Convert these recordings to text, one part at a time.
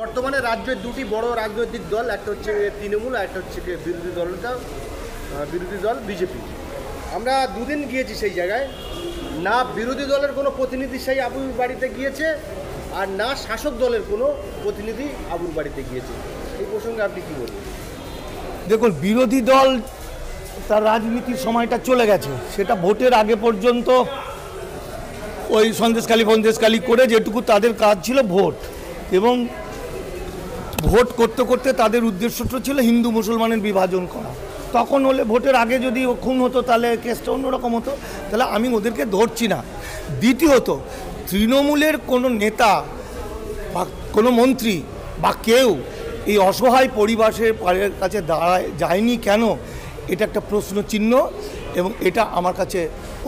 বর্তমানে রাজ্যের দুটি বড় রাজনৈতিক দল, একটা হচ্ছে তৃণমূল আর একটা হচ্ছে বিরোধী দল বিজেপি। আমরা দুদিন গিয়েছি সেই জায়গায়, না বিরোধী দলের কোনো প্রতিনিধি সেই আবুর বাড়িতে গিয়েছে আর না শাসক দলের কোনো প্রতিনিধি আবুর বাড়িতে গিয়েছে। এই প্রসঙ্গে আপনি কী বলবেন? দেখুন, বিরোধী দল তার রাজনীতির সময়টা চলে গেছে, সেটা ভোটের আগে পর্যন্ত ওই সন্দেশখালি করে যেটুকু তাদের কাজ ছিল ভোট, এবং ভোট করতে করতে তাদের উদ্দেশ্যটা ছিল হিন্দু মুসলমানের বিভাজন করা। তখন হলে ভোটের আগে যদি ও খুন হতো তাহলে কেসটা অন্যরকম হতো, তাহলে আমি ওদেরকে ধরছি না। দ্বিতীয়ত, তৃণমূলের কোনো নেতা বা কোনো মন্ত্রী বা কেউ এই অসহায় পরিবারের কাছে যায়নি কেন, এটা একটা প্রশ্ন চিহ্ন, এবং এটা আমার কাছে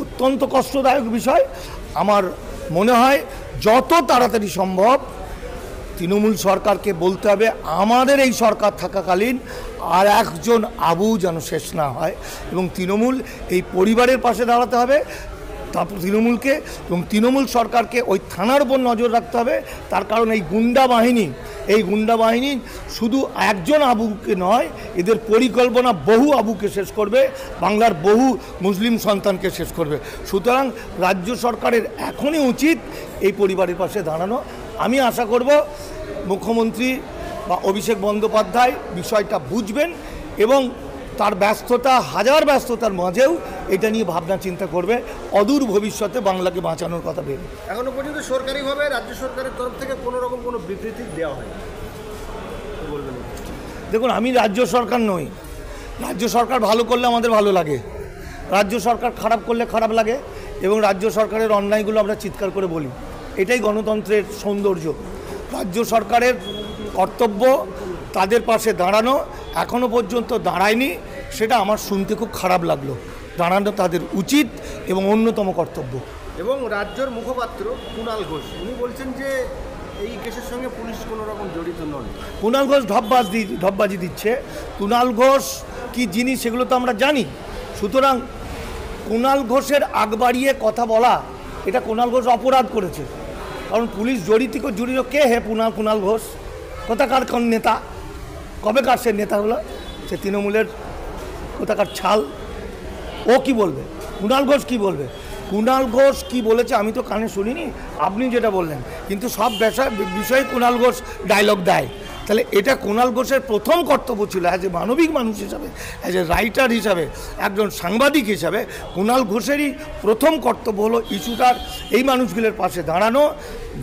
অত্যন্ত কষ্টদায়ক বিষয়। আমার মনে হয় যত তাড়াতাড়ি সম্ভব তৃণমূল সরকারকে বলতে হবে আমাদের এই সরকার থাকাকালীন আর একজন আবু যেন শেষ না হয়, এবং তৃণমূল এই পরিবারের পাশে দাঁড়াতে হবে। তারপর তৃণমূলকে এবং তৃণমূল সরকারকে ওই থানার উপর নজর রাখতে হবে। তার কারণ এই গুন্ডা বাহিনী শুধু একজন আবুকে নয়, এদের পরিকল্পনা বহু আবুকে শেষ করবে, বাংলার বহু মুসলিম সন্তানকে শেষ করবে। সুতরাং রাজ্য সরকারের এখনই উচিত এই পরিবারের পাশে দাঁড়ানো। আমি আশা করব মুখ্যমন্ত্রী বা অভিষেক বন্দ্যোপাধ্যায় বিষয়টা বুঝবেন এবং তার হাজার ব্যস্ততার মাঝেও এটা নিয়ে ভাবনা চিন্তা করবে, অদূর ভবিষ্যতে বাংলাকে বাঁচানোর কথা ভেবে। এখনো পর্যন্ত সরকারিভাবে রাজ্য সরকারের তরফ থেকে কোনো রকম কোনো বিবৃতি দেওয়া হয় বলবেন? দেখুন, আমি রাজ্য সরকার নই। রাজ্য সরকার ভালো করলে আমাদের ভালো লাগে, রাজ্য সরকার খারাপ করলে খারাপ লাগে, এবং রাজ্য সরকারের অন্যায়গুলো আমরা চিৎকার করে বলি। এটাই গণতন্ত্রের সৌন্দর্য। রাজ্য সরকারের কর্তব্য তাদের পাশে দাঁড়ানো, এখনও পর্যন্ত দাঁড়ায়নি, সেটা আমার শুনতে খুব খারাপ লাগলো। দাঁড়ানো তাদের উচিত এবং অন্যতম কর্তব্য। এবং রাজ্যের মুখপাত্র কুণাল ঘোষ উনি বলছেন যে এই কেসের সঙ্গে পুলিশ কোনো রকম জড়িত নন। কুণাল ঘোষ ঢপবাজি দিচ্ছে। কুণাল ঘোষ কী জিনিস সেগুলো তো আমরা জানি। সুতরাং কুণাল ঘোষের আগ বাড়িয়ে কথা বলা, এটা কুণাল ঘোষ অপরাধ করেছে। কারণ পুলিশ জড়িত কে হে কুণাল ঘোষ? কোথাকার কোন নেতা? কবেকার সে নেতা হলো? সে তৃণমূলের কোথাকার ছাল। ও কি বলবে? কুণাল ঘোষ কি বলবে? কুণাল ঘোষ কি বলেছে আমি তো কানে শুনিনি, আপনি যেটা বললেন। কিন্তু সব বিষয়ে কুণাল ঘোষ ডায়লগ দেয়। তাহলে এটা কুণাল ঘোষের প্রথম কর্তব্য ছিল অ্যাজ এ মানবিক মানুষ হিসাবে, অ্যাজ এ রাইটার হিসাবে, একজন সাংবাদিক হিসাবে কুণাল ঘোষেরই প্রথম কর্তব্য হলো ইস্যুটার এই মানুষগুলোর পাশে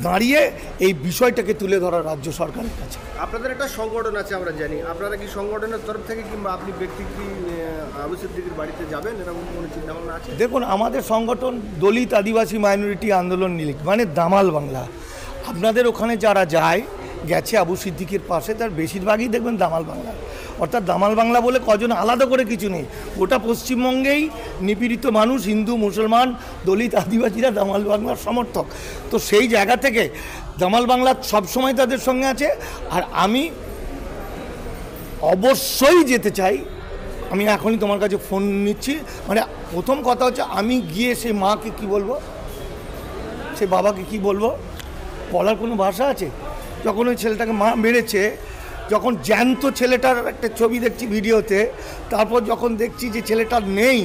দাঁড়িয়ে এই বিষয়টাকে তুলে ধরা রাজ্য সরকারের কাছে। আপনাদের একটা সংগঠন আছে আমরা জানি, আপনারা কি সংগঠনের তরফ থেকে কিংবা আপনি ব্যক্তি কি আবু সিদ্দিকীর বাড়িতে যাবেন, এরকম কোনো চিন্তাভাবনা আছে? দেখুন, আমাদের সংগঠন দলিত আদিবাসী মাইনরিটি আন্দোলন লীগ, মানে দামাল বাংলা। আপনাদের ওখানে যারা গেছে আবু সিদ্দিকীর পাশে, তার বেশিরভাগই দেখবেন দামাল বাংলা। অর্থাৎ দামাল বাংলা বলে কজন আলাদা করে কিছু নেই, গোটা পশ্চিমবঙ্গেই নিপীড়িত মানুষ, হিন্দু মুসলমান দলিত আদিবাসীরা দামাল বাংলার সমর্থক। তো সেই জায়গা থেকে দামাল বাংলা সবসময় তাদের সঙ্গে আছে। আর আমি অবশ্যই যেতে চাই। আমি এখনই তোমার কাছে ফোন নিচ্ছি। মানে প্রথম কথা হচ্ছে, আমি গিয়ে সেই মাকে কি বলবো, সেই বাবাকে কি বলবো, বলার কোনো ভাষা আছে? যখন ওই ছেলেটাকে মেরেছে, যখন জ্যান্ত ছেলেটার একটা ছবি দেখছি ভিডিওতে, তারপর যখন দেখছি যে ছেলেটা নেই,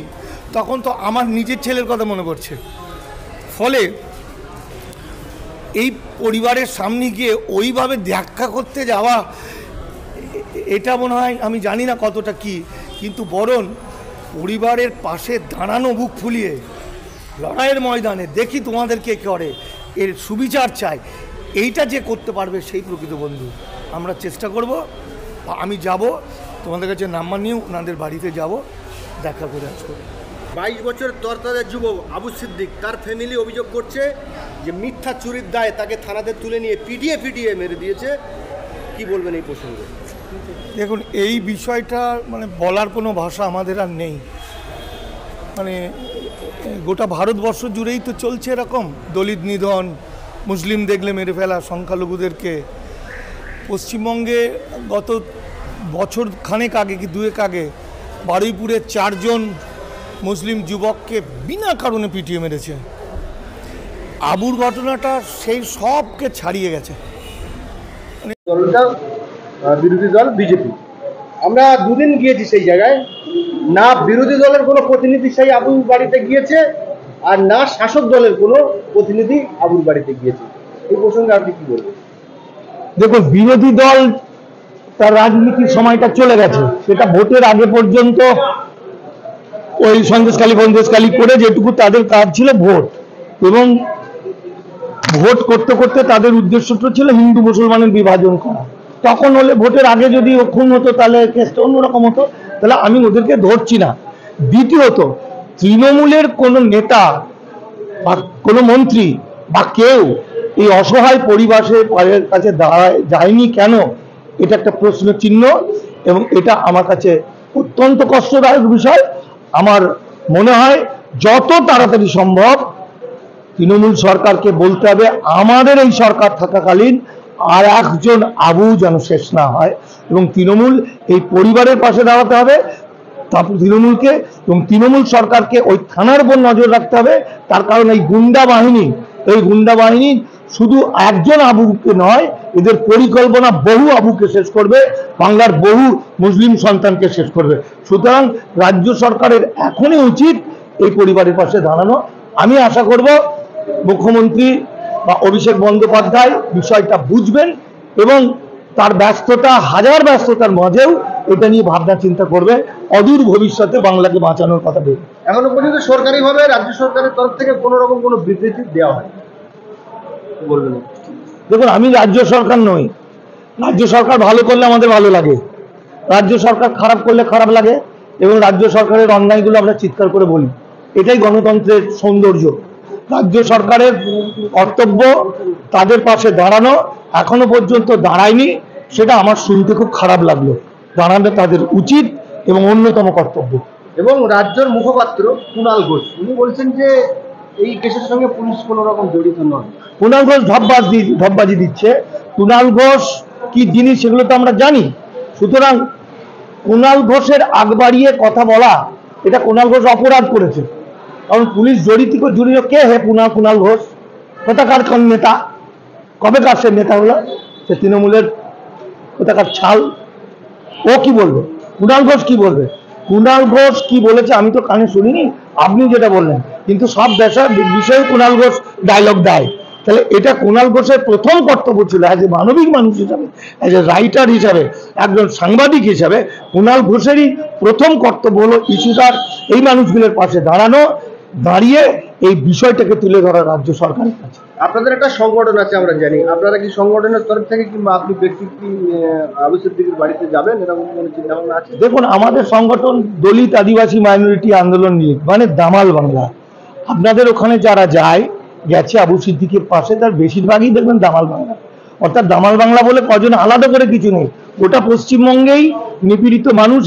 তখন তো আমার নিজের ছেলের কথা মনে পড়ছে। ফলে এই পরিবারের সামনে গিয়ে ওইভাবে দেখা করতে যাওয়া, এটা মনে হয়, আমি জানি না কতটা কি, কিন্তু বরং পরিবারের পাশে দাঁড়ানো, বুক ফুলিয়ে লড়াইয়ের ময়দানে দেখি তোমাদের কে করে, এর সুবিচার চাই, এইটা যে করতে পারবে সেই প্রকৃত বন্ধু। আমরা চেষ্টা করব, আমি যাব তোমাদের কাছে নাম্বার নিয়ে ওনাদের বাড়িতে যাব, দেখা করে আসবো। 22 বছরের তরতাজা যুবক আবু সিদ্দিক, তার ফ্যামিলি অভিযোগ করছে যে মিথ্যা চুরির দায়ে তাকে থানাতে তুলে নিয়ে পিটিয়ে মেরে দিয়েছে। কি বলবেন এই প্রসঙ্গে? দেখুন, এই বিষয়টা মানে বলার কোনো ভাষা আমাদের আর নেই। মানে গোটা ভারতবর্ষ জুড়েই তো চলছে এরকম দলিত নিধন, মুসলিম দেখলে মেরে ফেলা, সংখ্যালঘুদেরকে। পশ্চিমবঙ্গে গত বছর খানেক আগে কি দুয়েক আগে বারুইপুরে 4 জন মুসলিম যুবককে বিনা কারণে পিটিয়ে মেরেছে। আবুর ঘটনাটা সেই সবকে ছাড়িয়ে গেছে। দলটা বিরোধী দল বিজেপি। আমরা দুদিন গিয়েছি সেই জায়গায়, না বিরোধী দলের কোনো প্রতিনিধি সেই আবুর বাড়িতে গিয়েছে, আর না শাসক দলের কোনো প্রতিনিধি আবুর বাড়িতে গিয়েছে। এই প্রসঙ্গে আপনি কি বলবেন? দেখুন, বিরোধী দল তার রাজনীতির সময়টা চলে গেছে, সেটা ভোটের আগে পর্যন্ত ওই সন্দেশখালী করে যেটুকু তাদের কাজ ছিল ভোট, এবং ভোট করতে করতে তাদের উদ্দেশ্যটা ছিল হিন্দু মুসলমানের বিভাজন করা। তখন হলে ভোটের আগে যদি খুন হতো তাহলে কেসটা অন্যরকম হতো, তাহলে আমি ওদেরকে ধরছি না। দ্বিতীয়ত, তৃণমূলের কোনো নেতা বা কোনো মন্ত্রী বা কেউ এই অসহায় পরিবারের কাছে যায়নি কেন, এটা একটা প্রশ্ন চিহ্ন, এবং এটা আমার কাছে অত্যন্ত কষ্টদায়ক বিষয়। আমার মনে হয় যত তাড়াতাড়ি সম্ভব তৃণমূল সরকারকে বলতে হবে আমাদের এই সরকার থাকাকালীন আর একজন আবু যেন শেষ না হয়, এবং তৃণমূল এই পরিবারের পাশে দাঁড়াতে হবে তৃণমূলকে, এবং তৃণমূল সরকারকে ওই থানার উপর নজর রাখতে হবে। তার কারণ এই গুন্ডা বাহিনী শুধু একজন আবুকে নয়, এদের পরিকল্পনা বহু আবুকে শেষ করবে, বাংলার বহু মুসলিম সন্তানকে শেষ করবে। সুতরাং রাজ্য সরকারের এখনই উচিত এই পরিবারের পাশে দাঁড়ানো। আমি আশা করব মুখ্যমন্ত্রী বা অভিষেক বন্দ্যোপাধ্যায় বিষয়টা বুঝবেন, এবং তার হাজার ব্যস্ততার মাঝেও এটা নিয়ে ভাবনা চিন্তা করবে, অদূর ভবিষ্যতে বাংলাকে বাঁচানোর কথা ভেবে। এখনো পর্যন্ত সরকারিভাবে রাজ্য সরকারের তরফ থেকে কোনো রকম কোনো বিবৃতি দেওয়া হয় বলবেন? দেখুন, আমি রাজ্য সরকার নই। রাজ্য সরকার ভালো করলে আমাদের ভালো লাগে, রাজ্য সরকার খারাপ করলে খারাপ লাগে, এবং রাজ্য সরকারের অন্যায়গুলো আমরা চিৎকার করে বলি। এটাই গণতন্ত্রের সৌন্দর্য। রাজ্য সরকারের কর্তব্য তাদের পাশে দাঁড়ানো, এখনো পর্যন্ত দাঁড়ায়নি, সেটা আমার শুনতে খুব খারাপ লাগলো। দাঁড়ানো তাদের উচিত এবং অন্যতম কর্তব্য। এবং রাজ্যের মুখপাত্র কুণাল ঘোষ উনি বলছেন যে এই কেসের সঙ্গে পুলিশ কোনো রকম জড়িত নয়। কুণাল ঘোষ ঢপবাজি দিচ্ছে। কুণাল ঘোষ কি জিনিস সেগুলো তো আমরা জানি। সুতরাং কুণাল ঘোষের আগ বাড়িয়ে কথা বলা, এটা কুণাল ঘোষ অপরাধ করেছে। কারণ পুলিশ জড়িত কে হে কুণাল ঘোষ? কোথাকার কোন নেতা? কবেকার সে নেতা হলো? সে তৃণমূলের কোথাকার ছাল। ও কি বলবে? কুণাল ঘোষ কি বলবে? কুণাল ঘোষ কি বলেছে আমি তো কানে শুনিনি, আপনি যেটা বললেন, কিন্তু সব বিষয়ে কুণাল ঘোষ ডায়লগ দেয়। তাহলে এটা কুণাল ঘোষের প্রথম কর্তব্য ছিল অ্যাজ এ মানবিক মানুষ হিসাবে, অ্যাজ এ রাইটার হিসাবে, একজন সাংবাদিক হিসাবে কুণাল ঘোষেরই প্রথম কর্তব্য হলো ইস্যুটার এই মানুষগুলোর পাশে দাঁড়িয়ে এই বিষয়টাকে তুলে ধরা রাজ্য সরকারের কাছে। আপনাদের একটা সংগঠন আছে আমরা জানি, আপনারা কি সংগঠনের তরফ থেকে কিংবা আপনি ব্যক্তি কি আবু সিদ্দিকীর বাড়িতে যাবেন, এরকম কোনো চিন্তা ভাবনা আছে? দেখুন, আমাদের সংগঠন দলিত আদিবাসী মাইনরিটি আন্দোলন লীগ, মানে দামাল বাংলা। আপনাদের ওখানে যারা গেছে আবু সিদ্দিকীর পাশে, তার বেশিরভাগই দেখবেন দামাল বাংলা। অর্থাৎ দামাল বাংলা বলে কজন আলাদা করে কিছু নেই, গোটা পশ্চিমবঙ্গেই নিপীড়িত মানুষ